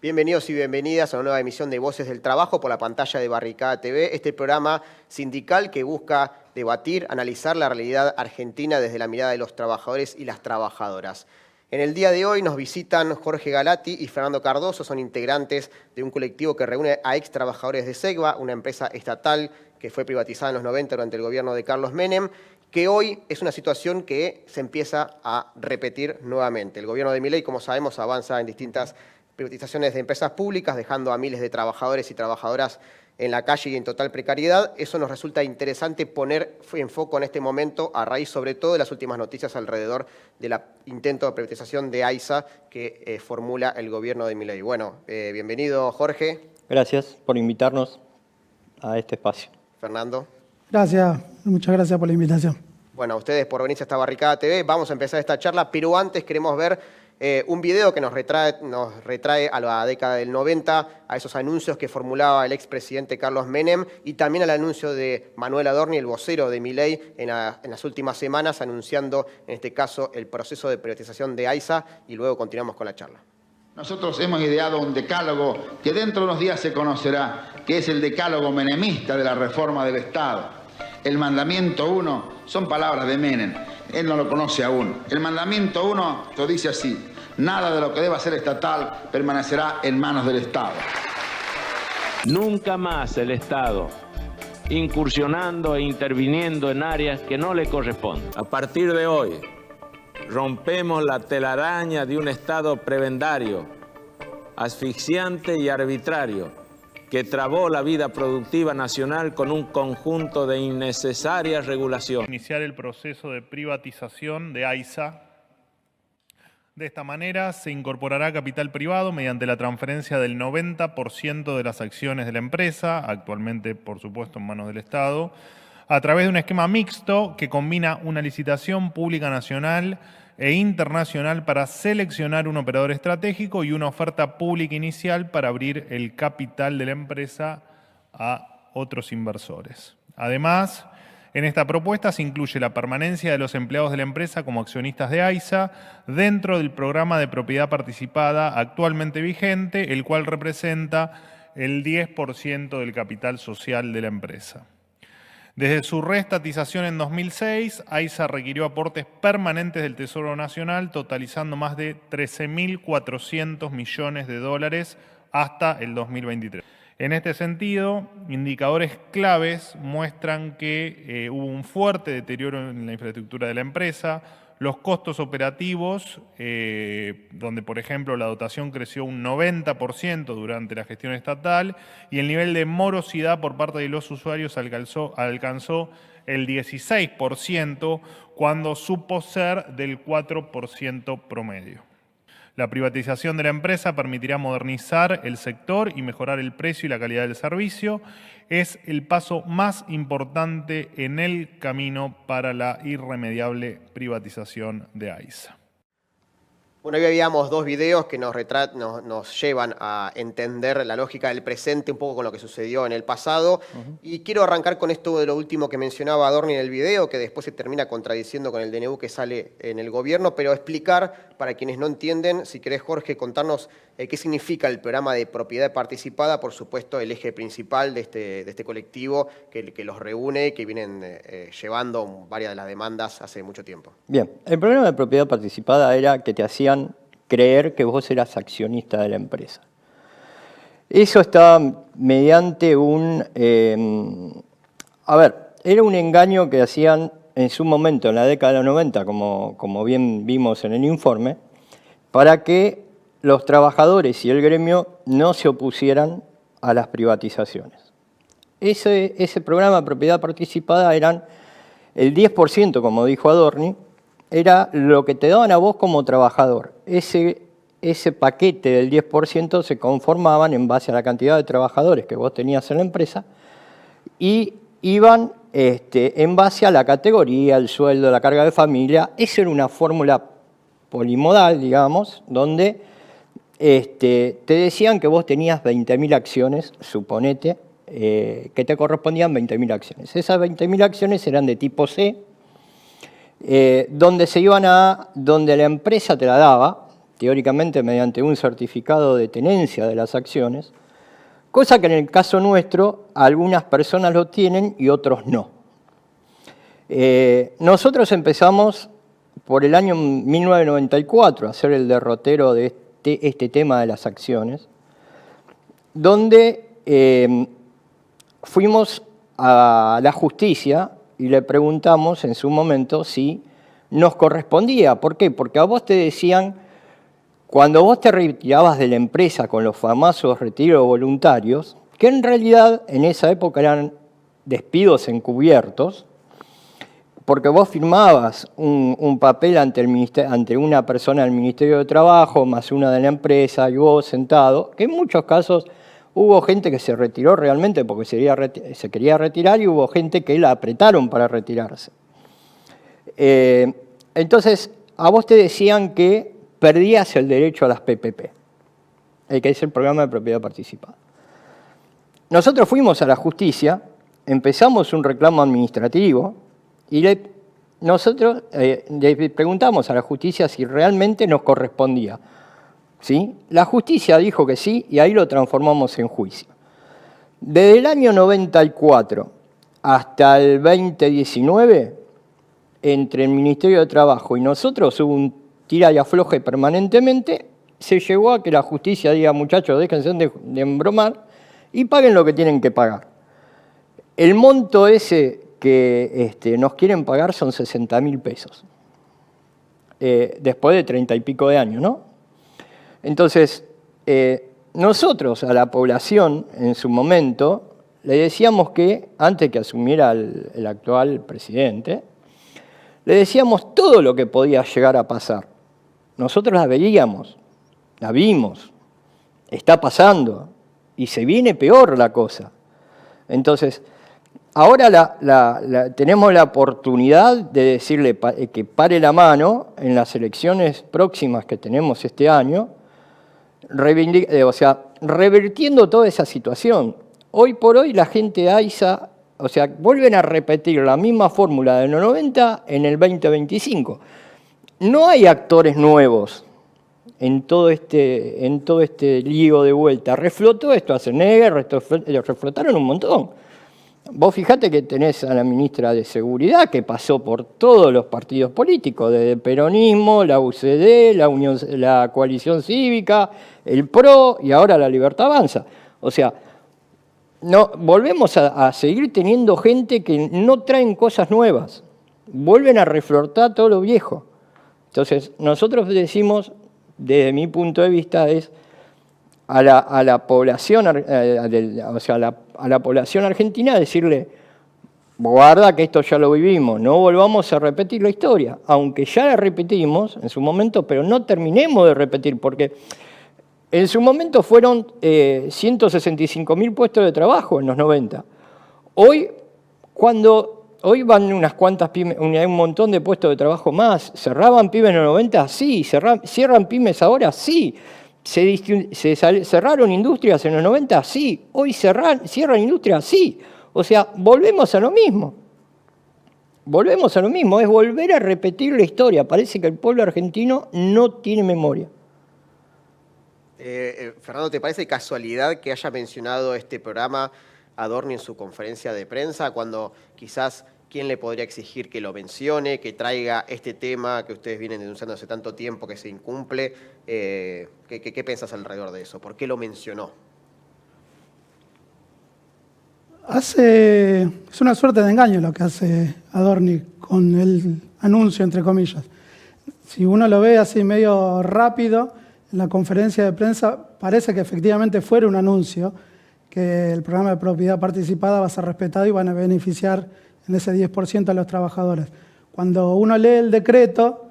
Bienvenidos y bienvenidas a una nueva emisión de Voces del Trabajo por la pantalla de Barricada TV, este programa sindical que busca debatir, analizar la realidad argentina desde la mirada de los trabajadores y las trabajadoras. En el día de hoy nos visitan Jorge Galati y Fernando Cardoso, son integrantes de un colectivo que reúne a ex trabajadores de Segva, una empresa estatal que fue privatizada en los 90 durante el gobierno de Carlos Menem, que hoy es una situación que se empieza a repetir nuevamente. El gobierno de Milei, como sabemos, avanza en distintas privatizaciones de empresas públicas, dejando a miles de trabajadores y trabajadoras en la calle y en total precariedad. Eso nos resulta interesante poner en foco en este momento, a raíz sobre todo de las últimas noticias alrededor del intento de privatización de AISA que formula el gobierno de Milei. Bueno, bienvenido, Jorge. Gracias por invitarnos a este espacio. Fernando. Gracias, muchas gracias por la invitación. Bueno, a ustedes por venirse a esta Barricada TV. Vamos a empezar esta charla, pero antes queremos ver un video que nos retrae a la década del 90, a esos anuncios que formulaba el expresidente Carlos Menem y también al anuncio de Manuel Adorni, el vocero de Milei, en las últimas semanas, anunciando en este caso el proceso de privatización de AISA, y luego continuamos con la charla. Nosotros hemos ideado un decálogo que dentro de unos días se conocerá, que es el decálogo menemista de la reforma del Estado. El mandamiento 1 son palabras de Menem, él no lo conoce aún. El mandamiento 1 lo dice así: nada de lo que deba ser estatal permanecerá en manos del Estado. Nunca más el Estado incursionando e interviniendo en áreas que no le corresponden. A partir de hoy, rompemos la telaraña de un Estado prebendario, asfixiante y arbitrario, que trabó la vida productiva nacional con un conjunto de innecesarias regulaciones. Iniciar el proceso de privatización de AISA. De esta manera se incorporará capital privado mediante la transferencia del 90% de las acciones de la empresa, actualmente por supuesto en manos del Estado, a través de un esquema mixto que combina una licitación pública nacional e internacional para seleccionar un operador estratégico y una oferta pública inicial para abrir el capital de la empresa a otros inversores. Además, en esta propuesta se incluye la permanencia de los empleados de la empresa como accionistas de AISA dentro del programa de propiedad participada actualmente vigente, el cual representa el 10% del capital social de la empresa. Desde su reestatización en 2006, AISA requirió aportes permanentes del Tesoro Nacional, totalizando más de 13.400 millones de dólares hasta el 2023. En este sentido, indicadores claves muestran que hubo un fuerte deterioro en la infraestructura de la empresa, los costos operativos, donde por ejemplo la dotación creció un 90% durante la gestión estatal, y el nivel de morosidad por parte de los usuarios alcanzó el 16%, cuando supo ser del 4% promedio. La privatización de la empresa permitirá modernizar el sector y mejorar el precio y la calidad del servicio. Es el paso más importante en el camino para la irremediable privatización de AISA. Bueno, hoy veíamos dos videos que nos llevan a entender la lógica del presente, un poco con lo que sucedió en el pasado. Y quiero arrancar con esto de lo último que mencionaba Adorni en el video, que después se termina contradiciendo con el DNU que sale en el gobierno, pero explicar, para quienes no entienden, si querés, Jorge, contarnos qué significa el programa de propiedad participada, por supuesto, el eje principal de este colectivo que los reúne, que vienen llevando varias de las demandas hace mucho tiempo. Bien, el programa de propiedad participada era que te hacían creer que vos eras accionista de la empresa. Eso estaba mediante era un engaño que hacían en su momento, en la década de los 90, como bien vimos en el informe, para que los trabajadores y el gremio no se opusieran a las privatizaciones. Ese programa de propiedad participada eran el 10%, como dijo Adorni, era lo que te daban a vos como trabajador. Ese paquete del 10% se conformaban en base a la cantidad de trabajadores que vos tenías en la empresa y iban en base a la categoría, el sueldo, la carga de familia. Esa era una fórmula polimodal, digamos, donde te decían que vos tenías 20.000 acciones, suponete, que te correspondían 20.000 acciones. Esas 20.000 acciones eran de tipo C, donde la empresa te la daba, teóricamente mediante un certificado de tenencia de las acciones, cosa que en el caso nuestro algunas personas lo tienen y otros no. Nosotros empezamos por el año 1994 a hacer el derrotero de este tema de las acciones, donde fuimos a la justicia y le preguntamos en su momento si nos correspondía. ¿Por qué? Porque a vos te decían, cuando vos te retirabas de la empresa con los famosos retiros voluntarios, que en realidad en esa época eran despidos encubiertos, porque vos firmabas un papel ante una persona del Ministerio de Trabajo, más una de la empresa, y vos sentado, que en muchos casos hubo gente que se retiró realmente porque se quería retirar y hubo gente que la apretaron para retirarse. Entonces, a vos te decían que perdías el derecho a las PPP, que es el programa de propiedad participada. Nosotros fuimos a la justicia, empezamos un reclamo administrativo y nosotros le preguntamos a la justicia si realmente nos correspondía. ¿Sí? La justicia dijo que sí y ahí lo transformamos en juicio. Desde el año 94 hasta el 2019, entre el Ministerio de Trabajo y nosotros hubo un tira y afloje permanentemente, se llegó a que la justicia diga, muchachos, déjense de embromar y paguen lo que tienen que pagar. El monto ese que nos quieren pagar son 60.000 pesos, después de 30 y pico de años, ¿no? Entonces, nosotros a la población en su momento le decíamos que, antes que asumiera el actual presidente, le decíamos todo lo que podía llegar a pasar. Nosotros la veíamos, la vimos, está pasando y se viene peor la cosa. Entonces, ahora tenemos la oportunidad de decirle que pare la mano en las elecciones próximas que tenemos este año, revirtiendo toda esa situación. Hoy por hoy la gente de AISA, vuelven a repetir la misma fórmula de los 90 en el 2025. No hay actores nuevos en todo este lío de vuelta. Reflotó esto a Schwarzenegger, reflotaron un montón. Vos fijate que tenés a la ministra de Seguridad que pasó por todos los partidos políticos, desde el peronismo, la UCD, la Coalición Cívica, el PRO y ahora la Libertad Avanza. No, volvemos a seguir teniendo gente que no traen cosas nuevas, vuelven a reflotar todo lo viejo. Entonces, nosotros decimos, desde mi punto de vista, es a la población, a la población argentina decirle, guarda que esto ya lo vivimos, no volvamos a repetir la historia, aunque ya la repetimos en su momento, pero no terminemos de repetir, porque en su momento fueron 165.000 puestos de trabajo en los 90. Hoy van unas cuantas pymes, hay un montón de puestos de trabajo más. ¿Cerraban pymes en los 90? Sí. ¿Cierran pymes ahora? Sí. ¿Cerraron industrias en los 90? Sí. ¿Hoy cierran industrias? Sí. Volvemos a lo mismo. Volvemos a lo mismo, es volver a repetir la historia. Parece que el pueblo argentino no tiene memoria. Fernando, ¿te parece casualidad que haya mencionado este programa Adorni en su conferencia de prensa, cuando quizás quién le podría exigir que lo mencione, que traiga este tema que ustedes vienen denunciando hace tanto tiempo que se incumple? ¿Qué piensas alrededor de eso? ¿Por qué lo mencionó? Es una suerte de engaño lo que hace Adorni con el anuncio, entre comillas. Si uno lo ve así medio rápido, en la conferencia de prensa parece que efectivamente fuera un anuncio que el programa de propiedad participada va a ser respetado y van a beneficiar en ese 10% a los trabajadores. Cuando uno lee el decreto,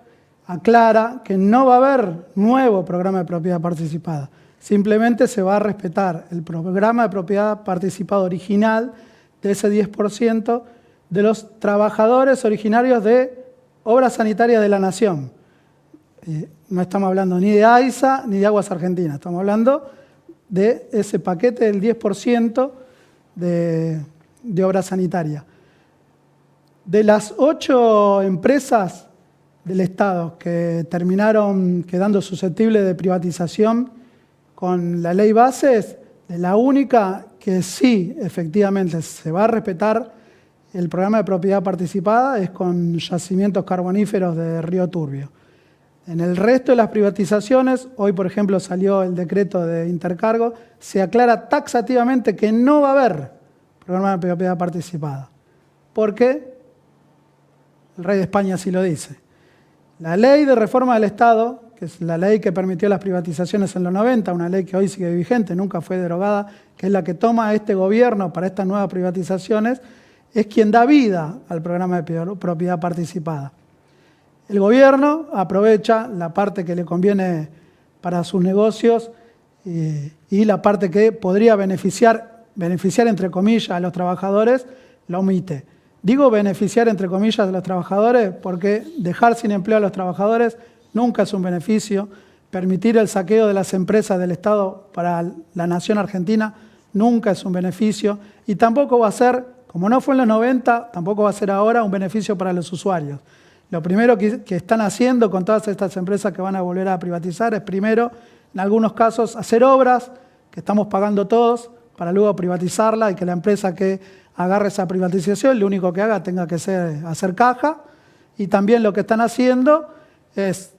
aclara que no va a haber nuevo programa de propiedad participada. Simplemente se va a respetar el programa de propiedad participada original de ese 10% de los trabajadores originarios de Obras Sanitarias de la Nación. No estamos hablando ni de AISA ni de Aguas Argentinas, estamos hablando de ese paquete del 10% de obra sanitaria. De las 8 empresas del Estado que terminaron quedando susceptibles de privatización con la ley Bases, de la única que sí, efectivamente, se va a respetar el programa de propiedad participada es con yacimientos carboníferos de Río Turbio. En el resto de las privatizaciones, hoy por ejemplo salió el decreto de intercargo, se aclara taxativamente que no va a haber programa de propiedad participada. ¿Por qué? El rey de España así lo dice. La ley de reforma del Estado, que es la ley que permitió las privatizaciones en los 90, una ley que hoy sigue vigente, nunca fue derogada, que es la que toma este gobierno para estas nuevas privatizaciones, es quien da vida al programa de propiedad participada. El gobierno aprovecha la parte que le conviene para sus negocios y la parte que podría beneficiar entre comillas a los trabajadores, la omite. Digo beneficiar entre comillas a los trabajadores porque dejar sin empleo a los trabajadores nunca es un beneficio. Permitir el saqueo de las empresas del Estado para la nación argentina nunca es un beneficio y tampoco va a ser, como no fue en los 90, tampoco va a ser ahora un beneficio para los usuarios. Lo primero que están haciendo con todas estas empresas que van a volver a privatizar es primero, en algunos casos, hacer obras que estamos pagando todos para luego privatizarla y que la empresa que agarre esa privatización, lo único que haga tenga que ser hacer caja. Y también lo que están haciendo es,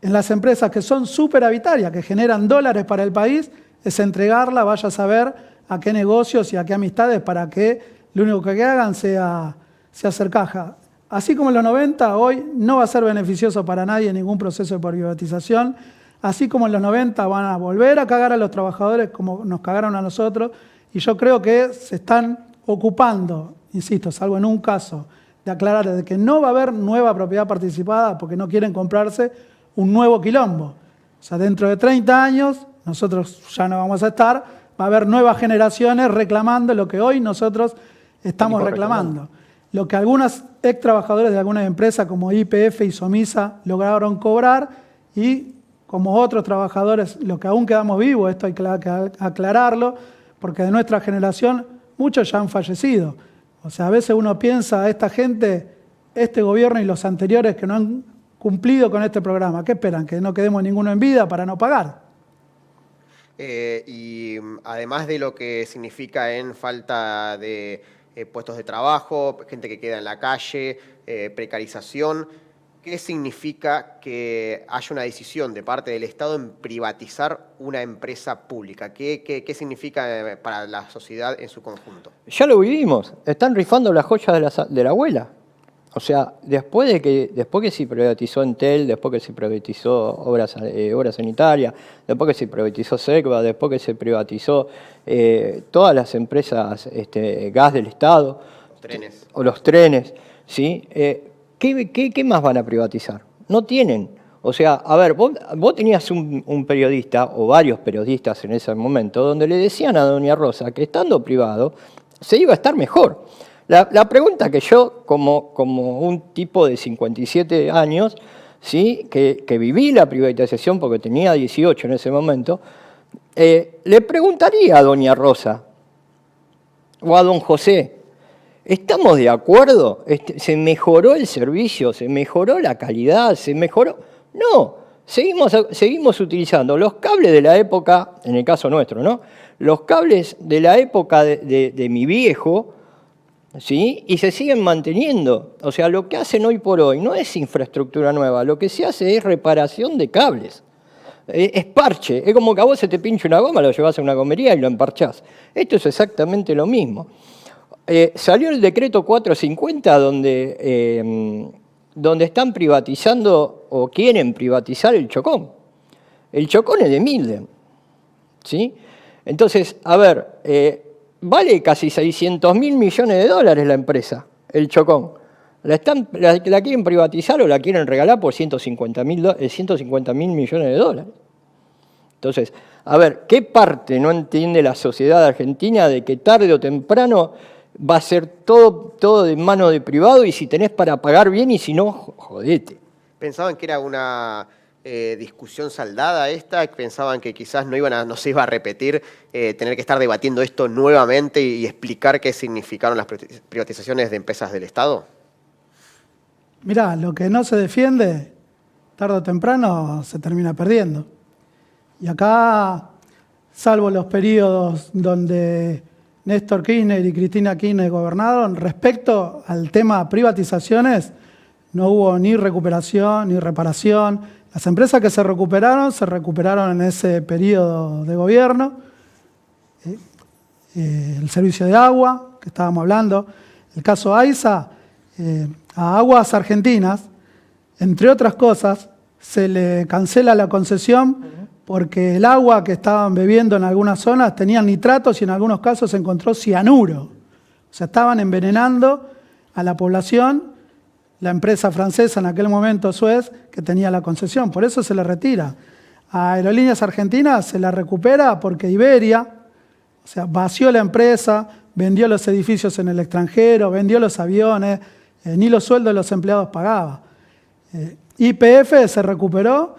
en las empresas que son superavitarias, que generan dólares para el país, es entregarla, vaya a saber a qué negocios y a qué amistades para que lo único que hagan sea hacer caja. Así como en los 90, hoy no va a ser beneficioso para nadie ningún proceso de privatización. Así como en los 90 van a volver a cagar a los trabajadores como nos cagaron a nosotros. Y yo creo que se están ocupando, insisto, salvo en un caso, de aclarar de que no va a haber nueva propiedad participada porque no quieren comprarse un nuevo quilombo. O sea, dentro de 30 años, nosotros ya no vamos a estar, va a haber nuevas generaciones reclamando lo que hoy nosotros estamos reclamando. Lo que algunos ex trabajadores de algunas empresas como YPF y Somisa lograron cobrar y como otros trabajadores, los que aún quedamos vivos, esto hay que aclararlo, porque de nuestra generación muchos ya han fallecido. O sea, a veces uno piensa, esta gente, este gobierno y los anteriores que no han cumplido con este programa, ¿qué esperan? ¿Que no quedemos ninguno en vida para no pagar? Y además de lo que significa en falta de puestos de trabajo, gente que queda en la calle, precarización, ¿qué significa que haya una decisión de parte del Estado en privatizar una empresa pública? ¿Qué significa para la sociedad en su conjunto? Ya lo vivimos, están rifando las joyas de la abuela. O sea, después que se privatizó Entel, después que se privatizó Obras Sanitarias, después que se privatizó SECBA, después que se privatizó todas las empresas gas del Estado, los trenes, ¿sí? ¿Qué más van a privatizar? No tienen. O sea, a ver, vos tenías un periodista, o varios periodistas en ese momento, donde le decían a doña Rosa que estando privado se iba a estar mejor. La pregunta que yo, como un tipo de 57 años, ¿sí? que viví la privatización porque tenía 18 en ese momento, le preguntaría a doña Rosa o a don José, ¿estamos de acuerdo? ¿Se mejoró el servicio? ¿Se mejoró la calidad? ¿Se mejoró? No, seguimos utilizando los cables de la época, en el caso nuestro, ¿no? Los cables de la época de mi viejo, ¿sí? Y se siguen manteniendo. O sea, lo que hacen hoy por hoy no es infraestructura nueva, lo que se hace es reparación de cables. Es parche, es como que a vos se te pincha una goma, lo llevas a una gomería y lo emparchás. Esto es exactamente lo mismo. Salió el decreto 450 donde están privatizando o quieren privatizar el Chocón. El Chocón es de Milden, ¿sí? Entonces, a ver, vale casi 600.000 millones de dólares la empresa, el Chocón. ¿La quieren privatizar o la quieren regalar por 150.000 millones de dólares? Entonces, a ver, ¿qué parte no entiende la sociedad argentina de que tarde o temprano va a ser todo de mano de privado y si tenés para pagar bien y si no, jodete? ¿Pensaban que era una discusión saldada esta? ¿Pensaban que quizás no se iba a repetir tener que estar debatiendo esto nuevamente y explicar qué significaron las privatizaciones de empresas del Estado? Mirá, lo que no se defiende, tarde o temprano se termina perdiendo. Y acá, salvo los periodos donde Néstor Kirchner y Cristina Kirchner gobernaron, respecto al tema privatizaciones, no hubo ni recuperación ni reparación. Las empresas que se recuperaron en ese periodo de gobierno. El servicio de agua, que estábamos hablando, el caso AISA, a Aguas Argentinas, entre otras cosas, se le cancela la concesión porque el agua que estaban bebiendo en algunas zonas tenía nitratos y en algunos casos se encontró cianuro. O sea, estaban envenenando a la población, la empresa francesa en aquel momento, Suez, que tenía la concesión. Por eso se le retira. A Aerolíneas Argentinas se la recupera porque Iberia, o sea, vació la empresa, vendió los edificios en el extranjero, vendió los aviones, ni los sueldos de los empleados pagaba. YPF se recuperó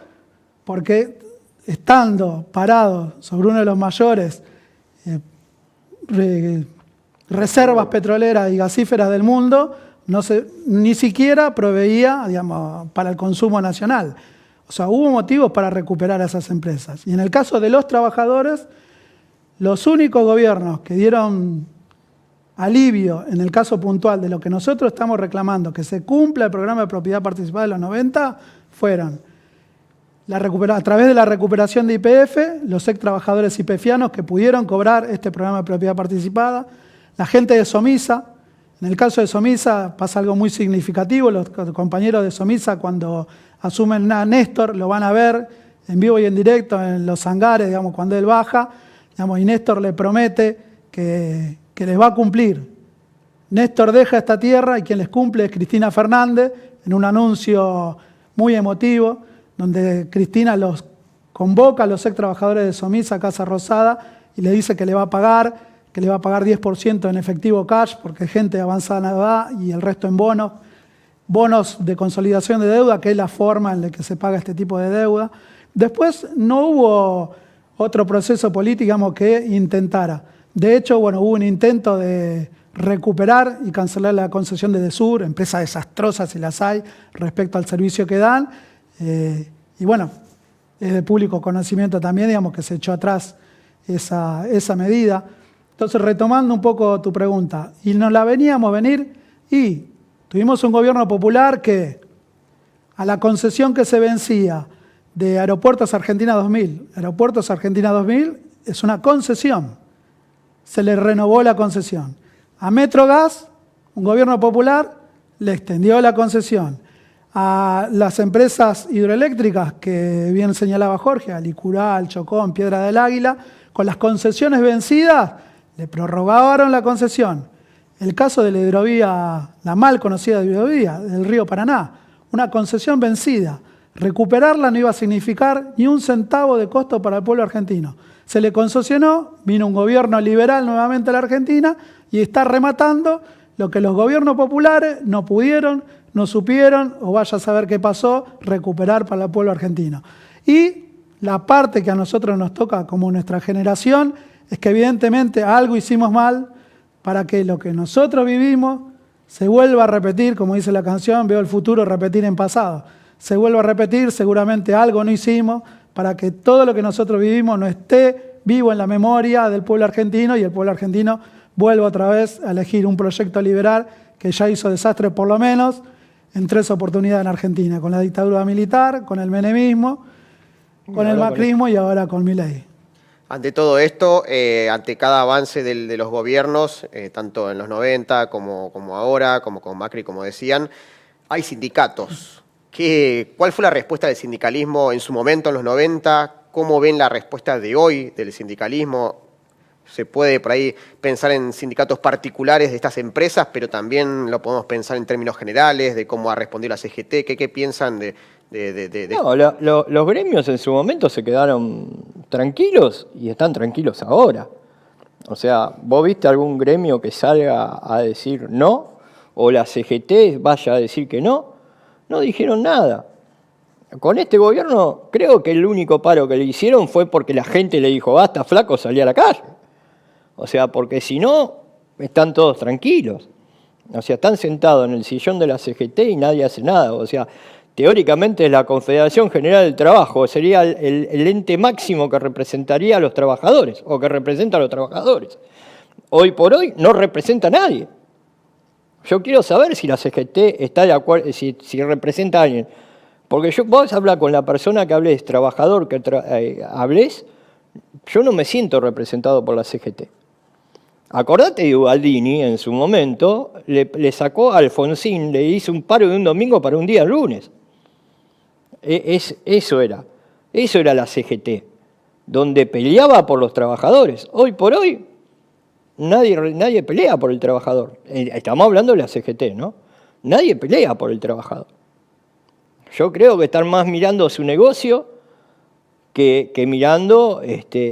porque, estando parado sobre uno de los mayores reservas petroleras y gasíferas del mundo, ni siquiera proveía, digamos, para el consumo nacional. O sea, hubo motivos para recuperar a esas empresas. Y en el caso de los trabajadores, los únicos gobiernos que dieron alivio en el caso puntual de lo que nosotros estamos reclamando, que se cumpla el programa de propiedad participada de los 90, fueron a través de la recuperación de YPF, los ex trabajadores YPFianos que pudieron cobrar este programa de propiedad participada, la gente de Somisa. En el caso de Somisa pasa algo muy significativo. Los compañeros de Somisa, cuando asumen a Néstor, lo van a ver en vivo y en directo en los hangares, digamos, cuando él baja, digamos, y Néstor le promete que les va a cumplir. Néstor deja esta tierra y quien les cumple es Cristina Fernández, en un anuncio muy emotivo, donde Cristina los convoca a los ex trabajadores de Somisa a Casa Rosada y le dice que le va a pagar 10% en efectivo cash, porque gente de avanzada edad y el resto en bonos de consolidación de deuda, que es la forma en la que se paga este tipo de deuda. Después no hubo otro proceso político, digamos, que intentara. De hecho, bueno, hubo un intento de recuperar y cancelar la concesión de Desur, empresa desastrosa si las hay, respecto al servicio que dan. Y bueno, es de público conocimiento también, digamos, que se echó atrás esa medida. Entonces, retomando un poco tu pregunta, y nos la veníamos venir y tuvimos un gobierno popular que a la concesión que se vencía de Aeropuertos Argentina 2000, Aeropuertos Argentina 2000 es una concesión, se le renovó la concesión. A Metrogas, un gobierno popular, le extendió la concesión. A las empresas hidroeléctricas que bien señalaba Jorge, a Licural, Chocón, Piedra del Águila, con las concesiones vencidas, le prorrogaron la concesión. El caso de la hidrovía, la mal conocida hidrovía del río Paraná, una concesión vencida. Recuperarla no iba a significar ni un centavo de costo para el pueblo argentino. Se le concesionó, vino un gobierno liberal nuevamente a la Argentina y está rematando lo que los gobiernos populares no pudieron, no supieron, o vaya a saber qué pasó, recuperar para el pueblo argentino. Y la parte que a nosotros nos toca como nuestra generación es que evidentemente algo hicimos mal para que lo que nosotros vivimos se vuelva a repetir, como dice la canción, veo el futuro repetir en pasado. Se vuelva a repetir, seguramente algo no hicimos para que todo lo que nosotros vivimos no esté vivo en la memoria del pueblo argentino y el pueblo argentino vuelva otra vez a elegir un proyecto liberal que ya hizo desastre por lo menos en 3 oportunidades en Argentina, con la dictadura militar, con el menemismo, con el macrismo y ahora con Milei. Ante todo esto, ante cada avance de los gobiernos, tanto en los 90 como ahora, como con Macri, como decían, hay sindicatos. ¿Cuál fue la respuesta del sindicalismo en su momento, en los 90? ¿Cómo ven la respuesta de hoy del sindicalismo? Se puede por ahí pensar en sindicatos particulares de estas empresas, pero también lo podemos pensar en términos generales, de cómo ha respondido la CGT. ¿Qué piensan de No, los gremios en su momento se quedaron tranquilos y están tranquilos ahora. O sea, ¿vos viste algún gremio que salga a decir no? ¿O la CGT vaya a decir que no? No dijeron nada. Con este gobierno creo que el único paro que le hicieron fue porque la gente le dijo, basta, flaco, salí a la calle. O sea, porque si no, están todos tranquilos. O sea, están sentados en el sillón de la CGT y nadie hace nada. O sea, teóricamente es la Confederación General del Trabajo, sería el ente máximo que representaría a los trabajadores, o que representa a los trabajadores. Hoy por hoy no representa a nadie. Yo quiero saber si la CGT está de acuerdo, si representa a alguien. Porque vos hablas con la persona que hables, trabajador que hables, yo no me siento representado por la CGT. Acordate de Ubaldini, en su momento, le sacó a Alfonsín, le hizo un paro de un domingo para un día lunes. Eso era la CGT, donde peleaba por los trabajadores. Hoy por hoy, nadie pelea por el trabajador. Estamos hablando de la CGT, ¿no? Nadie pelea por el trabajador. Yo creo que están más mirando su negocio que mirando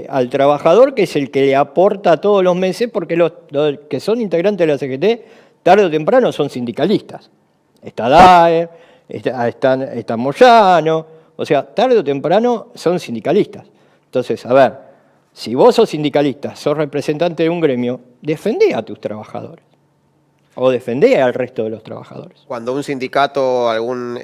al trabajador, que es el que le aporta todos los meses, porque los que son integrantes de la CGT, tarde o temprano son sindicalistas. Está Daer, está Moyano, o sea, tarde o temprano son sindicalistas. Entonces, a ver, si vos sos sindicalista, sos representante de un gremio, defendé a tus trabajadores. O defendé al resto de los trabajadores. Cuando un sindicato o algún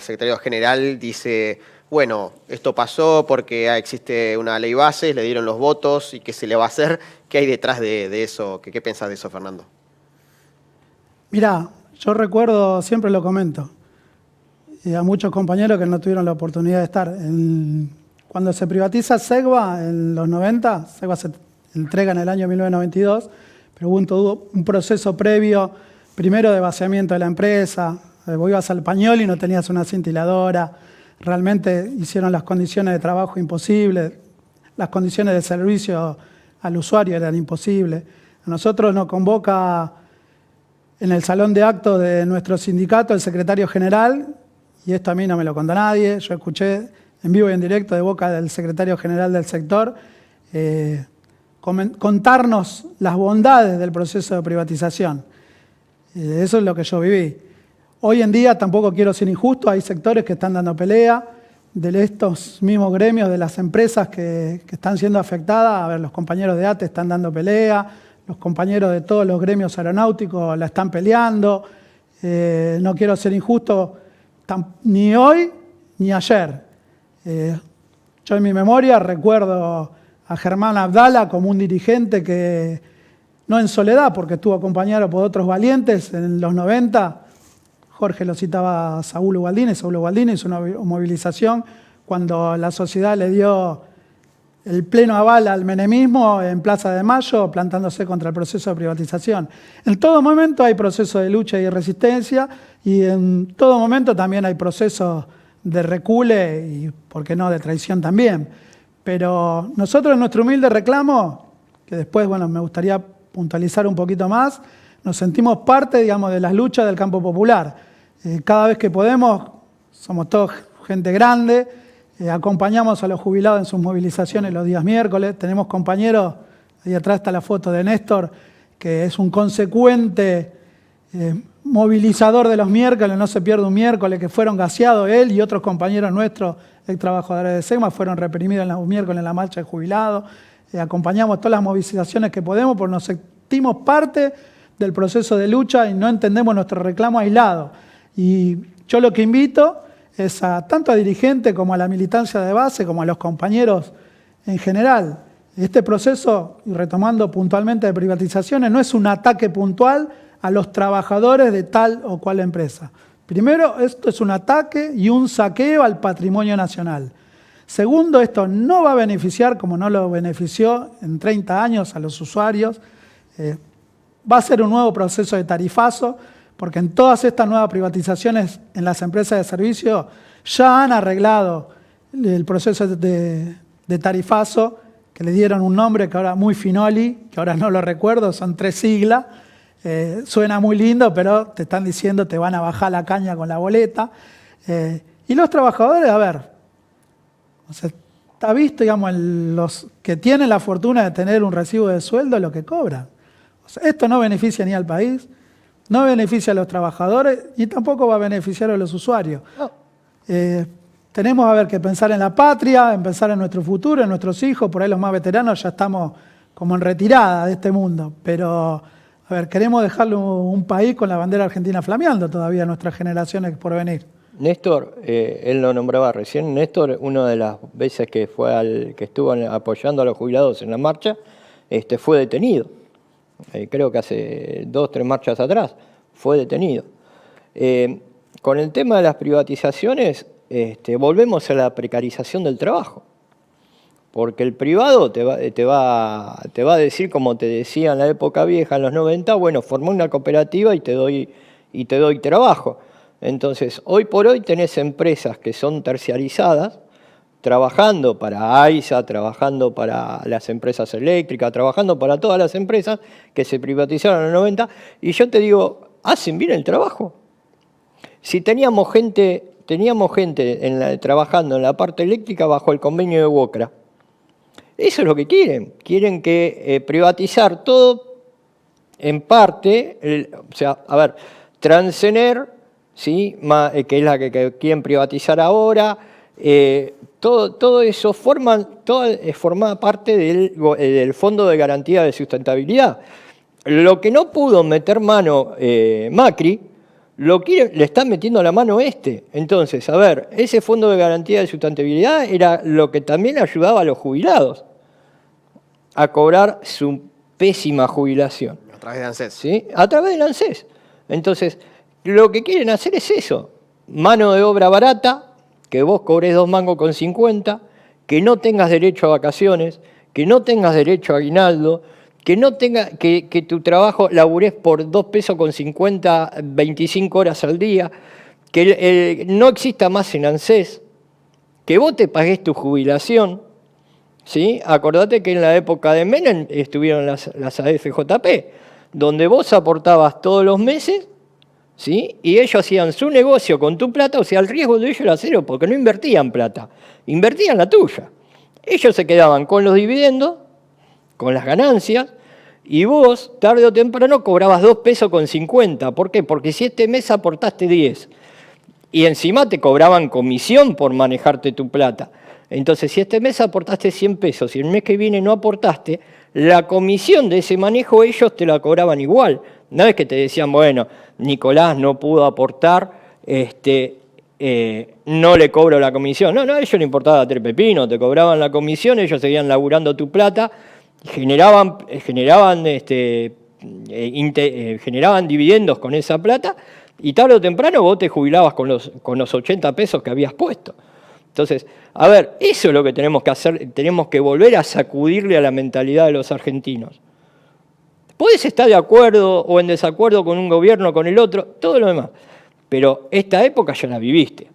secretario general dice, bueno, esto pasó porque existe una ley base, le dieron los votos y qué se le va a hacer, ¿qué hay detrás de eso? ¿Qué pensás de eso, Fernando? Mirá, yo recuerdo, siempre lo comento, a muchos compañeros que no tuvieron la oportunidad de estar. Cuando se privatiza Segva en los 90, Segva se entrega en el año 1992, pero hubo un proceso previo, primero de vaciamiento de la empresa. Vos ibas al Pañol y no tenías una cintiladora. Realmente hicieron las condiciones de trabajo imposibles. Las condiciones de servicio al usuario eran imposibles. A nosotros nos convoca en el salón de actos de nuestro sindicato el secretario general, y esto a mí no me lo contó nadie. Yo escuché en vivo y en directo de boca del secretario general del sector contarnos las bondades del proceso de privatización. Eso es lo que yo viví. Hoy en día tampoco quiero ser injusto, hay sectores que están dando pelea, de estos mismos gremios, de las empresas que están siendo afectadas. A ver, los compañeros de ATE están dando pelea, los compañeros de todos los gremios aeronáuticos la están peleando. No quiero ser injusto ni hoy ni ayer. Yo en mi memoria recuerdo a Germán Abdala como un dirigente que, no en soledad, porque estuvo acompañado por otros valientes en los 90. Jorge lo citaba a Saúl Ubaldini hizo una movilización cuando la sociedad le dio el pleno aval al menemismo en Plaza de Mayo, plantándose contra el proceso de privatización. En todo momento hay procesos de lucha y de resistencia, y en todo momento también hay procesos de recule y, ¿por qué no?, de traición también. Pero nosotros en nuestro humilde reclamo, que después, bueno, me gustaría puntualizar un poquito más, nos sentimos parte, digamos, de las luchas del campo popular. Cada vez que podemos, somos todos gente grande, acompañamos a los jubilados en sus movilizaciones los días miércoles. Tenemos compañeros, ahí atrás está la foto de Néstor, que es un consecuente movilizador de los miércoles, no se pierde un miércoles, que fueron gaseados él y otros compañeros nuestros, ex trabajadores de SEGMA, fueron reprimidos en los miércoles en la marcha de jubilados. Acompañamos todas las movilizaciones que podemos, porque nos sentimos parte del proceso de lucha y no entendemos nuestro reclamo aislado. Y yo lo que invito es tanto a dirigentes como a la militancia de base, como a los compañeros en general. Este proceso, y retomando puntualmente de privatizaciones, no es un ataque puntual a los trabajadores de tal o cual empresa. Primero, esto es un ataque y un saqueo al patrimonio nacional. Segundo, esto no va a beneficiar, como no lo benefició en 30 años, a los usuarios. Va a ser un nuevo proceso de tarifazo, porque en todas estas nuevas privatizaciones en las empresas de servicio ya han arreglado el proceso de tarifazo, que le dieron un nombre que ahora muy finoli, que ahora no lo recuerdo, son 3 siglas. Suena muy lindo, pero te están diciendo te van a bajar la caña con la boleta. Y los trabajadores, a ver, o sea, está visto, digamos, en los que tienen la fortuna de tener un recibo de sueldo, lo que cobran. O sea, esto no beneficia ni al país, no beneficia a los trabajadores y tampoco va a beneficiar a los usuarios. Tenemos, a ver, que pensar en la patria, en pensar en nuestro futuro, en nuestros hijos. Por ahí los más veteranos ya estamos como en retirada de este mundo. Pero, a A ver, queremos dejarle un país con la bandera argentina flameando todavía a nuestras generaciones por venir. Néstor, él lo nombraba recién, Néstor, una de las veces que que estuvo apoyando a los jubilados en la marcha, fue detenido. Creo que hace 2 o 3 marchas atrás, fue detenido. Con el tema de las privatizaciones, volvemos a la precarización del trabajo. Porque el privado te va a decir, como te decía en la época vieja, en los 90, bueno, formé una cooperativa y te doy trabajo. Entonces, hoy por hoy tenés empresas que son terciarizadas, trabajando para AISA, trabajando para las empresas eléctricas, trabajando para todas las empresas que se privatizaron en los 90, y yo te digo, ¿hacen bien el trabajo? Si teníamos gente trabajando en la parte eléctrica bajo el convenio de Wocra. Eso es lo que quieren. Quieren que privatizar todo en parte, Transener, ¿sí? Que es la que quieren privatizar ahora. Todo eso forma parte del Fondo de Garantía de Sustentabilidad. Lo que no pudo meter mano Macri, le están metiendo la mano Entonces, ese Fondo de Garantía de Sustentabilidad era lo que también ayudaba a los jubilados a cobrar su pésima jubilación. A través de ANSES. ¿Sí? A través del ANSES. Entonces, lo que quieren hacer es eso. Mano de obra barata, que vos cobres 2 mangos con 50, que no tengas derecho a vacaciones, que no tengas derecho a aguinaldo, que tu trabajo labures por 2 pesos con 50, 25 horas al día, que no exista más en ANSES, que vos te pagues tu jubilación, ¿sí? Acordate que en la época de Menem estuvieron las AFJP, donde vos aportabas todos los meses, ¿sí? Y ellos hacían su negocio con tu plata, o sea, el riesgo de ellos era 0, porque no invertían plata, invertían la tuya. Ellos se quedaban con los dividendos, con las ganancias, y vos, tarde o temprano, cobrabas 2 pesos con 50. ¿Por qué? Porque si este mes aportaste 10, y encima te cobraban comisión por manejarte tu plata. Entonces, si este mes aportaste 100 pesos y el mes que viene no aportaste, la comisión de ese manejo ellos te la cobraban igual. No es que te decían, bueno, Nicolás no pudo aportar, no le cobro la comisión. No, a ellos no importaba 3 pepinos, te cobraban la comisión, ellos seguían laburando tu plata, generaban dividendos con esa plata, y tarde o temprano vos te jubilabas con los 80 pesos que habías puesto. Entonces, eso es lo que tenemos que hacer, tenemos que volver a sacudirle a la mentalidad de los argentinos. Podés estar de acuerdo o en desacuerdo con un gobierno, con el otro, todo lo demás, pero esta época ya la viviste.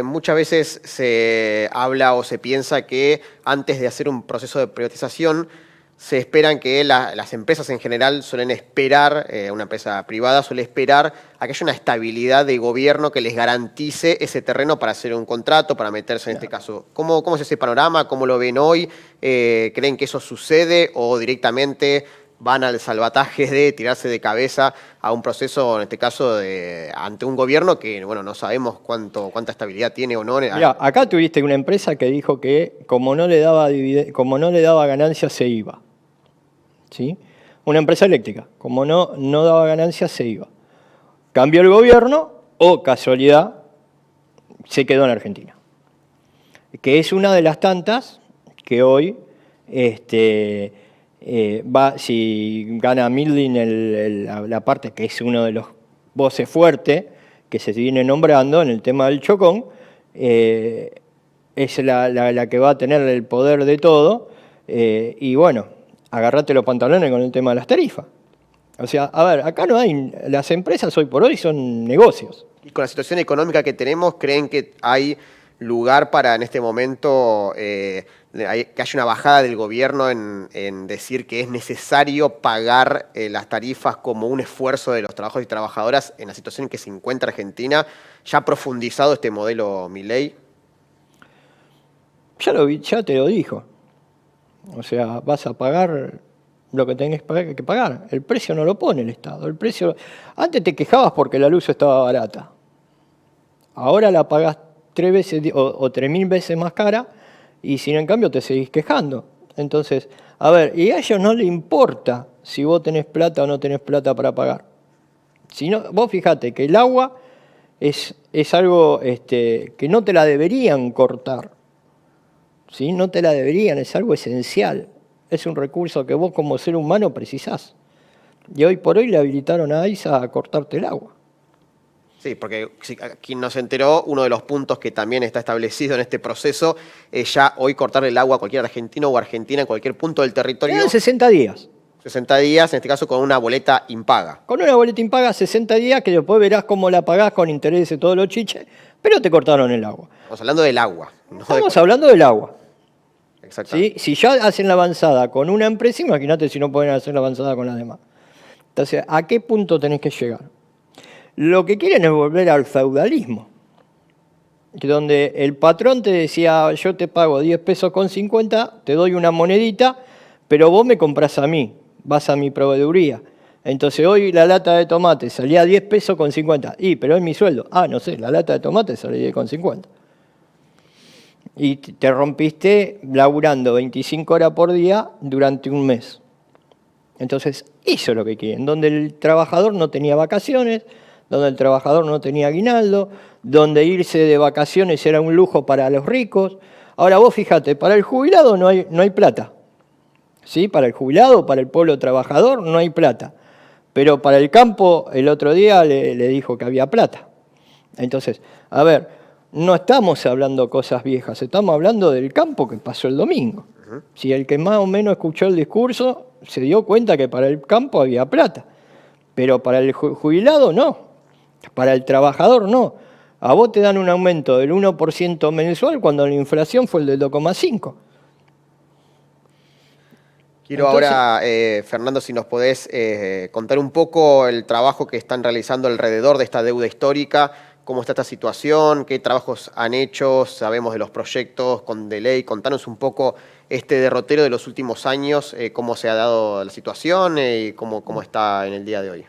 Muchas veces se habla o se piensa que antes de hacer un proceso de privatización se esperan que las empresas en general suelen esperar, una empresa privada suele esperar a que haya una estabilidad de gobierno que les garantice ese terreno para hacer un contrato, para meterse en este caso. ¿Cómo es ese panorama? ¿Cómo lo ven hoy? ¿Creen que eso sucede o directamente van al salvataje de tirarse de cabeza a un proceso, en este caso, ante un gobierno que, bueno, no sabemos cuánta estabilidad tiene o no? Mirá, acá tuviste una empresa que dijo que como no le daba ganancias se iba. ¿Sí? Una empresa eléctrica, como no daba ganancias se iba. Cambió el gobierno o, casualidad, se quedó en Argentina. Que es una de las tantas que hoy si gana Milding la parte que es uno de los voces fuertes que se viene nombrando en el tema del Chocón, es la que va a tener el poder de todo, y bueno, agarrate los pantalones con el tema de las tarifas. O sea, acá no hay, las empresas hoy por hoy son negocios. Y con la situación económica que tenemos, ¿creen que hay lugar para en este momento que haya una bajada del gobierno en decir que es necesario pagar las tarifas como un esfuerzo de los trabajadores y trabajadoras en la situación en que se encuentra Argentina? ¿Ya ha profundizado este modelo Milei? Ya te lo dijo. O sea, vas a pagar lo que tenés que pagar. El precio no lo pone el Estado. Antes te quejabas porque la luz estaba barata. Ahora la pagás 3 veces o 3.000 veces más cara y sin en cambio te seguís quejando. Entonces, y a ellos no les importa si vos tenés plata o no tenés plata para pagar. Si no, vos fijate que el agua es algo que no te la deberían cortar, ¿sí? No te la deberían, es algo esencial. Es un recurso que vos como ser humano precisás. Y hoy por hoy le habilitaron a AISA a cortarte el agua. Sí, porque quien no se enteró, uno de los puntos que también está establecido en este proceso es ya hoy cortarle el agua a cualquier argentino o argentina en cualquier punto del territorio. Quedan 60 días. 60 días, en este caso con una boleta impaga. Con una boleta impaga 60 días que después verás cómo la pagás con intereses y todos los chiches, pero te cortaron el agua. Estamos hablando del agua. No Estamos hablando del agua. Exacto. ¿Sí? Si ya hacen la avanzada con una empresa, imagínate si no pueden hacer la avanzada con las demás. Entonces, ¿a qué punto tenés que llegar? Lo que quieren es volver al feudalismo, donde el patrón te decía, yo te pago 10 pesos con 50, te doy una monedita, pero vos me comprás a mí, vas a mi proveeduría. Entonces hoy la lata de tomate salía 10 pesos con 50, pero es mi sueldo. No sé, la lata de tomate salía 10 con 50. Y te rompiste laburando 25 horas por día durante un mes. Entonces, eso es lo que quieren, donde el trabajador no tenía vacaciones, donde el trabajador no tenía aguinaldo, donde irse de vacaciones era un lujo para los ricos. Ahora vos fíjate, para el jubilado no hay plata. ¿Sí? Para el jubilado, para el pueblo trabajador no hay plata. Pero para el campo el otro día le dijo que había plata. Entonces, a ver, no estamos hablando cosas viejas, estamos hablando del campo que pasó el domingo. Si el que más o menos escuchó el discurso se dio cuenta que para el campo había plata, pero para el jubilado no. Para el trabajador no. A vos te dan un aumento del 1% mensual cuando la inflación fue el del 2,5%. Quiero ahora, Fernando, si nos podés contar un poco el trabajo que están realizando alrededor de esta deuda histórica, cómo está esta situación, qué trabajos han hecho, sabemos de los proyectos de ley, contanos un poco este derrotero de los últimos años, cómo se ha dado la situación y cómo está en el día de hoy.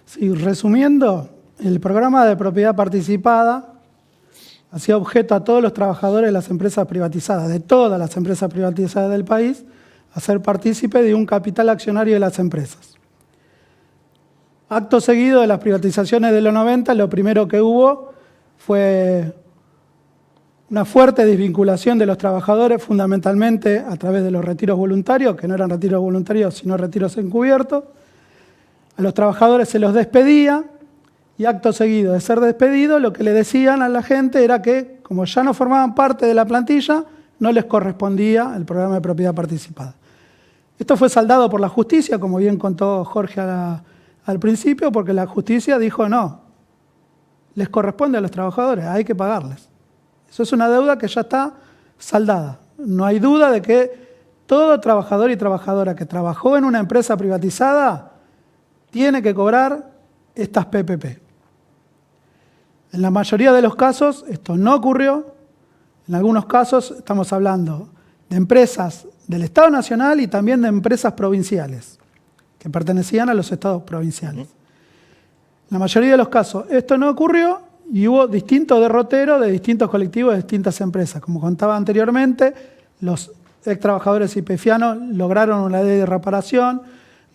Sí, resumiendo, el programa de propiedad participada hacía objeto a todos los trabajadores de las empresas privatizadas, de todas las empresas privatizadas del país, a ser partícipe de un capital accionario de las empresas. Acto seguido de las privatizaciones de los 90, lo primero que hubo fue una fuerte desvinculación de los trabajadores, fundamentalmente a través de los retiros voluntarios, que no eran retiros voluntarios, sino retiros encubiertos. A los trabajadores se los despedía y acto seguido de ser despedidos, lo que le decían a la gente era que, como ya no formaban parte de la plantilla, no les correspondía el programa de propiedad participada. Esto fue saldado por la justicia, como bien contó Jorge al principio, porque la justicia dijo no, les corresponde a los trabajadores, hay que pagarles. Eso es una deuda que ya está saldada. No hay duda de que todo trabajador y trabajadora que trabajó en una empresa privatizada tiene que cobrar estas PPP. En la mayoría de los casos esto no ocurrió. En algunos casos estamos hablando de empresas del Estado Nacional y también de empresas provinciales que pertenecían a los estados provinciales. En la mayoría de los casos esto no ocurrió y hubo distintos derroteros de distintos colectivos de distintas empresas. Como contaba anteriormente, los ex trabajadores YPFianos lograron una ley de reparación,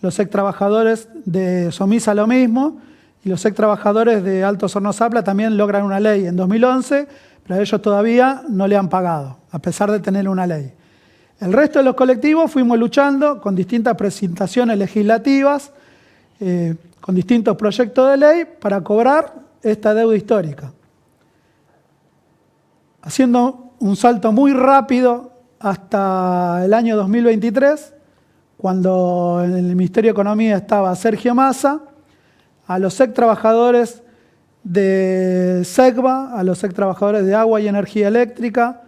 los ex trabajadores de Somisa lo mismo, y los ex trabajadores de Altos Hornos Zapla también logran una ley en 2011, pero ellos todavía no le han pagado, a pesar de tener una ley. El resto de los colectivos fuimos luchando con distintas presentaciones legislativas, con distintos proyectos de ley para cobrar esta deuda histórica. Haciendo un salto muy rápido hasta el año 2023, cuando en el Ministerio de Economía estaba Sergio Massa, a los ex trabajadores de SECBA, a los ex trabajadores de Agua y Energía Eléctrica,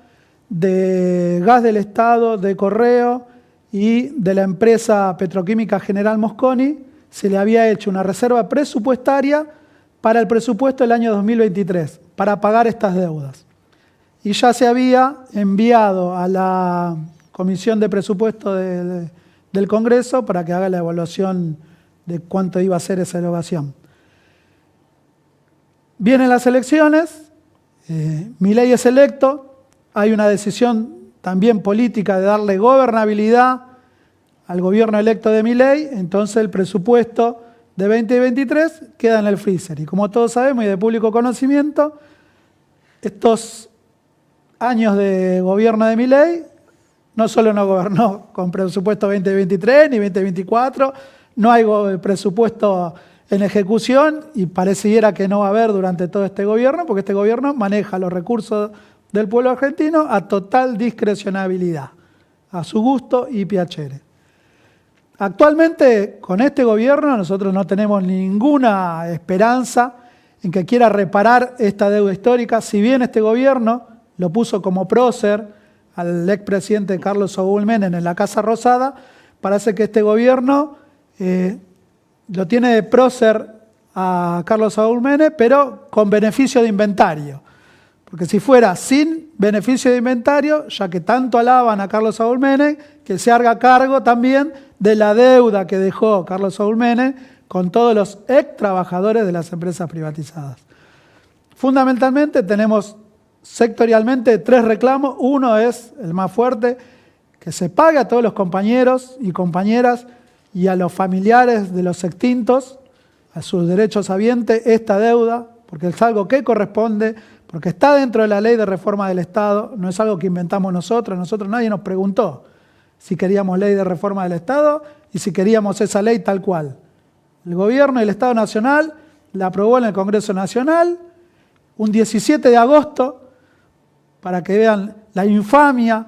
de Gas del Estado, de Correo y de la empresa petroquímica General Mosconi, se le había hecho una reserva presupuestaria para el presupuesto del año 2023, para pagar estas deudas. Y ya se había enviado a la Comisión de Presupuesto del Congreso para que haga la evaluación de cuánto iba a ser esa erogación. Vienen las elecciones, Milei es electo, hay una decisión también política de darle gobernabilidad al gobierno electo de Milei, entonces el presupuesto de 2023 queda en el freezer. Y como todos sabemos y de público conocimiento, estos años de gobierno de Milei no solo no gobernó con presupuesto 2023 ni 2024, no hay presupuesto en ejecución y pareciera que no va a haber durante todo este gobierno, porque este gobierno maneja los recursos del pueblo argentino a total discrecionabilidad, a su gusto y piacere. Actualmente, con este gobierno, nosotros no tenemos ninguna esperanza en que quiera reparar esta deuda histórica, si bien este gobierno lo puso como prócer al expresidente Carlos Saúl Menem en la Casa Rosada, parece que este gobierno lo tiene de prócer a Carlos Saúl Menem, pero con beneficio de inventario. Porque si fuera sin beneficio de inventario, ya que tanto alaban a Carlos Saúl Menem, que se haga cargo también de la deuda que dejó Carlos Saúl Menem con todos los ex trabajadores de las empresas privatizadas. Fundamentalmente tenemos sectorialmente 3 reclamos. Uno es el más fuerte, que se pague a todos los compañeros y compañeras y a los familiares de los extintos, a sus derechos habientes, esta deuda, porque es algo que corresponde, porque está dentro de la ley de reforma del Estado, no es algo que inventamos nosotros nadie nos preguntó si queríamos ley de reforma del Estado y si queríamos esa ley tal cual. El gobierno y el Estado Nacional la aprobó en el Congreso Nacional un 17 de agosto, para que vean la infamia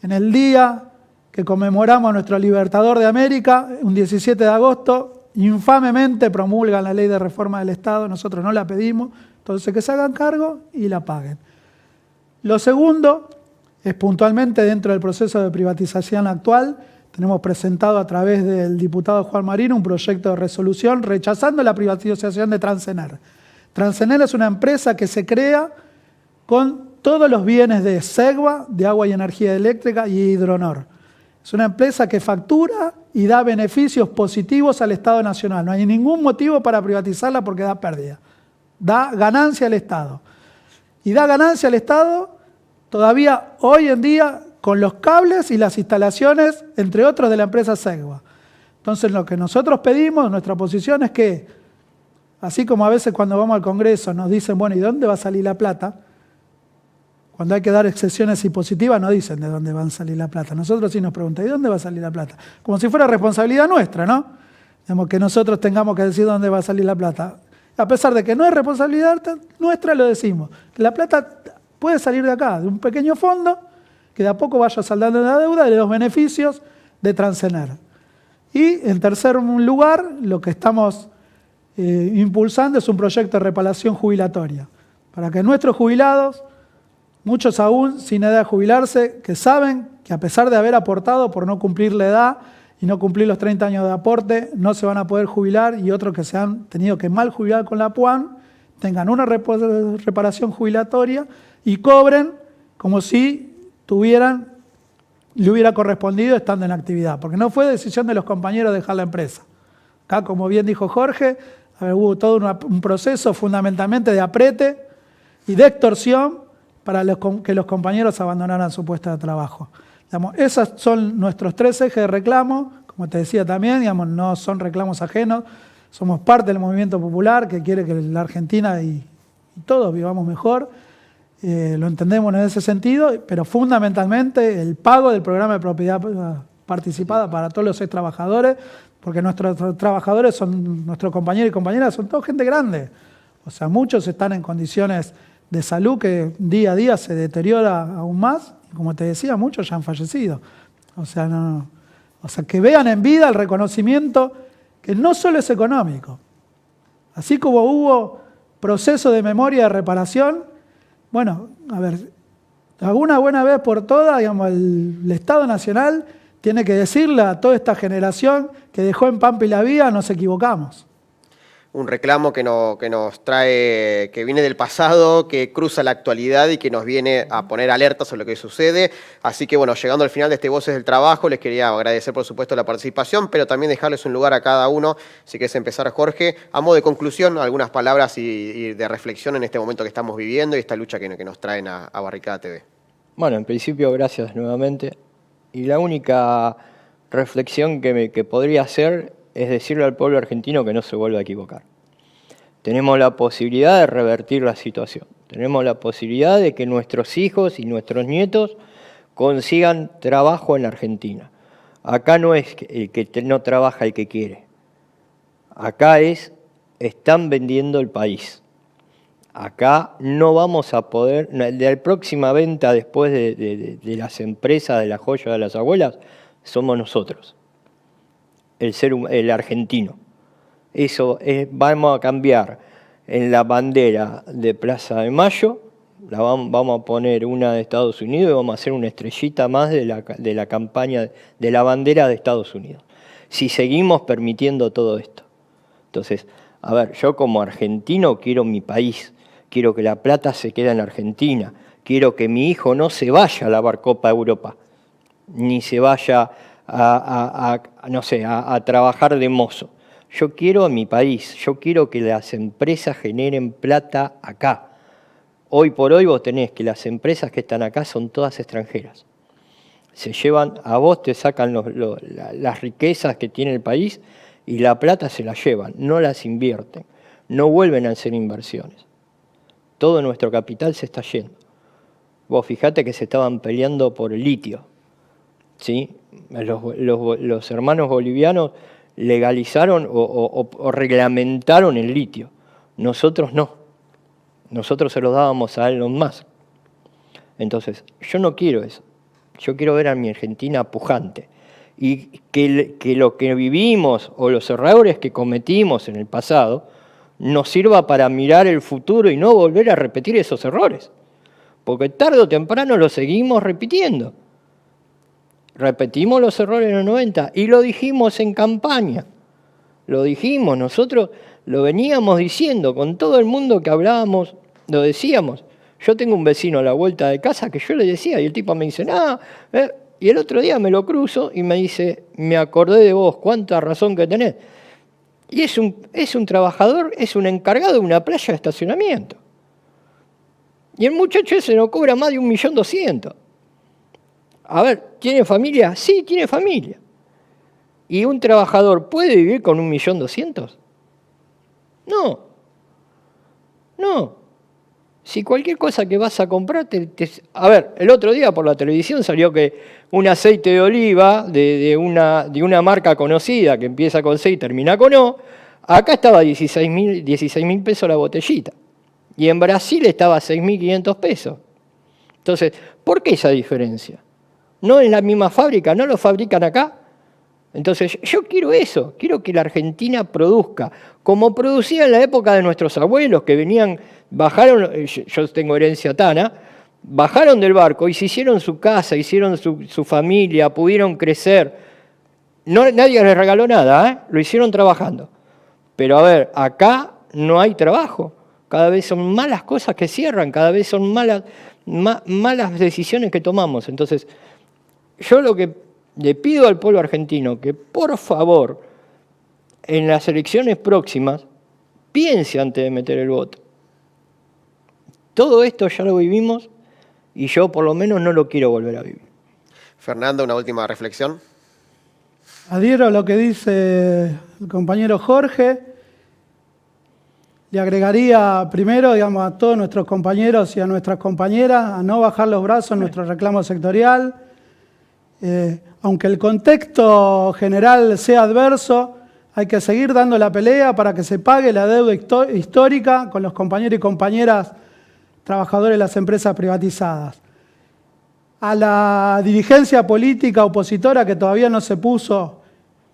en el día que conmemoramos a nuestro libertador de América, un 17 de agosto, infamemente promulgan la ley de reforma del Estado, nosotros no la pedimos, entonces que se hagan cargo y la paguen. Lo segundo es puntualmente dentro del proceso de privatización actual, tenemos presentado a través del diputado Juan Marino un proyecto de resolución rechazando la privatización de Transener. Transener es una empresa que se crea con todos los bienes de Segua, de agua y energía eléctrica, y Hidronor. Es una empresa que factura y da beneficios positivos al Estado Nacional. No hay ningún motivo para privatizarla porque da pérdida. Da ganancia al Estado. Y da ganancia al Estado todavía hoy en día con los cables y las instalaciones, entre otros, de la empresa Segua. Entonces, lo que nosotros pedimos, nuestra posición es que, así como a veces cuando vamos al Congreso nos dicen, bueno, ¿y dónde va a salir la plata? Cuando hay que dar excepciones impositivas no dicen de dónde va a salir la plata. Nosotros sí nos preguntan, ¿y dónde va a salir la plata? Como si fuera responsabilidad nuestra, ¿no? Digamos que nosotros tengamos que decir dónde va a salir la plata. A pesar de que no es responsabilidad nuestra, lo decimos. Que la plata puede salir de acá, de un pequeño fondo, que de a poco vaya saldando la deuda de los beneficios de Transener. Y en tercer lugar, lo que estamos impulsando es un proyecto de reparación jubilatoria. Para que nuestros jubilados, muchos aún sin edad de jubilarse, que saben que a pesar de haber aportado por no cumplir la edad y no cumplir los 30 años de aporte, no se van a poder jubilar, y otros que se han tenido que mal jubilar con la PUAN, tengan una reparación jubilatoria y cobren como si le hubiera correspondido estando en actividad, porque no fue decisión de los compañeros dejar la empresa. Acá, como bien dijo Jorge, hubo todo un proceso fundamentalmente de aprete y de extorsión para que los compañeros abandonaran su puesto de trabajo. Digamos, esos son nuestros 3 ejes de reclamo. Como te decía también, digamos, no son reclamos ajenos, somos parte del movimiento popular que quiere que la Argentina y todos vivamos mejor. Lo entendemos en ese sentido, pero fundamentalmente el pago del programa de propiedad participada para todos los ex trabajadores, porque nuestros trabajadores son, nuestros compañeros y compañeras, son todos gente grande. O sea, muchos están en condiciones de salud que día a día se deteriora aún más, y como te decía, muchos ya han fallecido. O sea, que vean en vida el reconocimiento que no solo es económico. Así como hubo proceso de memoria de reparación, bueno, a ver, alguna buena vez por todas, digamos, el Estado Nacional tiene que decirle a toda esta generación que dejó en Pampa y la Vía, nos equivocamos. Un reclamo que nos trae, que viene del pasado, que cruza la actualidad y que nos viene a poner alerta sobre lo que sucede. Así que bueno, llegando al final de este Voces del Trabajo, les quería agradecer por supuesto la participación, pero también dejarles un lugar a cada uno. Si querés empezar, Jorge, a modo de conclusión, algunas palabras y de reflexión en este momento que estamos viviendo y esta lucha que nos traen a Barricada TV. Bueno, en principio, gracias nuevamente. Y la única reflexión que podría hacer es decirle al pueblo argentino que no se vuelva a equivocar. Tenemos la posibilidad de revertir la situación. Tenemos la posibilidad de que nuestros hijos y nuestros nietos consigan trabajo en la Argentina. Acá no es el que no trabaja el que quiere. Acá están vendiendo el país. Acá no vamos a poder, de la próxima venta después de las empresas, de la joya de las abuelas, somos nosotros, el argentino. Eso vamos a cambiar en la bandera de Plaza de Mayo, vamos a poner una de Estados Unidos y vamos a hacer una estrellita más de la campaña, de la bandera de Estados Unidos. Si seguimos permitiendo todo esto. Entonces, a ver, yo como argentino quiero mi país, quiero que la plata se quede en Argentina, quiero que mi hijo no se vaya a la Barcopa Europa, ni se vaya a trabajar de mozo. Yo quiero a mi país, yo quiero que las empresas generen plata acá. Hoy por hoy vos tenés que las empresas que están acá son todas extranjeras. Se llevan, a vos te sacan las riquezas que tiene el país y la plata se la llevan, no las invierten, no vuelven a hacer inversiones. Todo nuestro capital se está yendo. Vos fijate que se estaban peleando por el litio, ¿sí? Los hermanos bolivianos legalizaron o reglamentaron el litio. Nosotros no. Nosotros se los dábamos a Elon Musk. Entonces, yo no quiero eso. Yo quiero ver a mi Argentina pujante. Y que lo que vivimos o los errores que cometimos en el pasado nos sirva para mirar el futuro y no volver a repetir esos errores. Porque tarde o temprano lo seguimos repitiendo. Repetimos los errores en los 90 y lo dijimos en campaña. Lo dijimos, nosotros lo veníamos diciendo, con todo el mundo que hablábamos, lo decíamos. Yo tengo un vecino a la vuelta de casa que yo le decía y el tipo me dice, y el otro día me lo cruzo y me dice, me acordé de vos, cuánta razón que tenés. Y es un trabajador, es un encargado de una playa de estacionamiento. Y el muchacho ese no cobra más de 1.200.000. A ver, ¿tiene familia? Sí, tiene familia. ¿Y un trabajador puede vivir con 1.200.000? No. Si cualquier cosa que vas a comprar, a ver, el otro día por la televisión salió que un aceite de oliva de una marca conocida que empieza con C y termina con O, acá estaba 16.000 pesos la botellita. Y en Brasil estaba a 6.500 pesos. Entonces, ¿por qué esa diferencia? ¿No en la misma fábrica? ¿No lo fabrican acá? Entonces, yo quiero eso, quiero que la Argentina produzca, como producía en la época de nuestros abuelos, que bajaron, yo tengo herencia tana, bajaron del barco y se hicieron su casa, hicieron su familia, pudieron crecer. Nadie les regaló nada, lo hicieron trabajando. Pero a ver, acá no hay trabajo, cada vez son malas cosas que cierran, cada vez son malas decisiones que tomamos. Entonces, yo lo que le pido al pueblo argentino que por favor en las elecciones próximas piense antes de meter el voto. Todo esto ya lo vivimos y yo por lo menos no lo quiero volver a vivir. Fernando, una última reflexión. Adhiero a lo que dice el compañero Jorge. Le agregaría primero, a todos nuestros compañeros y a nuestras compañeras a no bajar los brazos en nuestro reclamo sectorial. Aunque el contexto general sea adverso, hay que seguir dando la pelea para que se pague la deuda histórica con los compañeros y compañeras trabajadores de las empresas privatizadas. A la dirigencia política opositora que todavía no se puso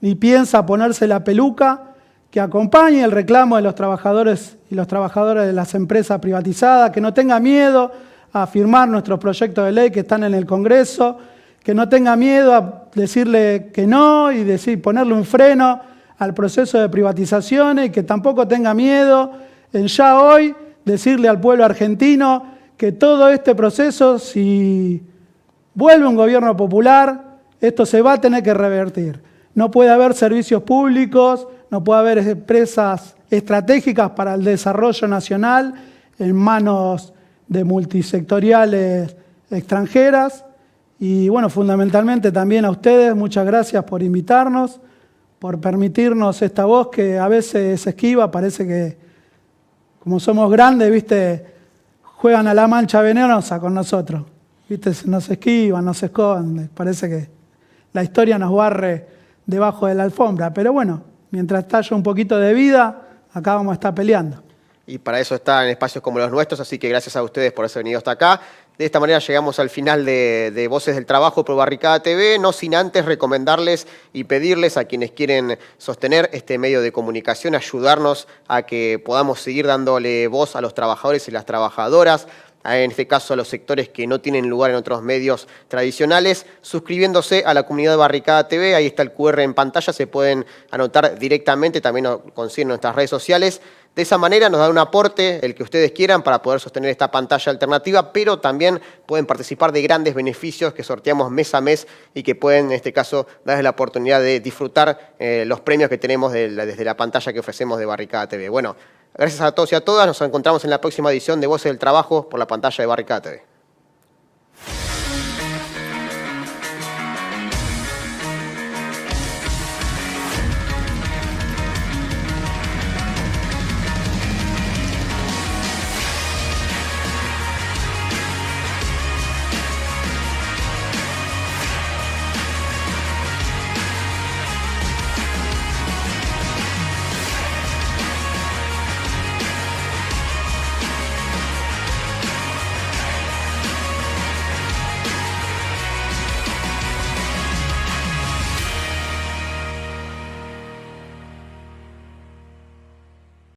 ni piensa ponerse la peluca, que acompañe el reclamo de los trabajadores y las trabajadoras de las empresas privatizadas, que no tenga miedo a firmar nuestros proyectos de ley que están en el Congreso, que no tenga miedo a decirle que no y ponerle un freno al proceso de privatizaciones, y que tampoco tenga miedo en ya hoy decirle al pueblo argentino que todo este proceso, si vuelve un gobierno popular, esto se va a tener que revertir. No puede haber servicios públicos, no puede haber empresas estratégicas para el desarrollo nacional en manos de multisectoriales extranjeras. Y bueno, fundamentalmente también a ustedes, muchas gracias por invitarnos, por permitirnos esta voz que a veces se esquiva, parece que como somos grandes, ¿viste? Juegan a la mancha venenosa con nosotros, ¿viste? Nos esquivan, nos esconden, parece que la historia nos barre debajo de la alfombra, pero bueno, mientras haya un poquito de vida, acá vamos a estar peleando. Y para eso están espacios como los nuestros, así que gracias a ustedes por haber venido hasta acá. De esta manera llegamos al final de Voces del Trabajo por Barricada TV, no sin antes recomendarles y pedirles a quienes quieren sostener este medio de comunicación, ayudarnos a que podamos seguir dándole voz a los trabajadores y las trabajadoras, en este caso a los sectores que no tienen lugar en otros medios tradicionales, suscribiéndose a la comunidad Barricada TV, ahí está el QR en pantalla, se pueden anotar directamente, también lo consiguen en nuestras redes sociales. De esa manera nos dan un aporte, el que ustedes quieran, para poder sostener esta pantalla alternativa, pero también pueden participar de grandes beneficios que sorteamos mes a mes y que pueden, en este caso, darles la oportunidad de disfrutar los premios que tenemos desde la pantalla que ofrecemos de Barricada TV. Bueno, gracias a todos y a todas. Nos encontramos en la próxima edición de Voces del Trabajo por la pantalla de Barricada TV.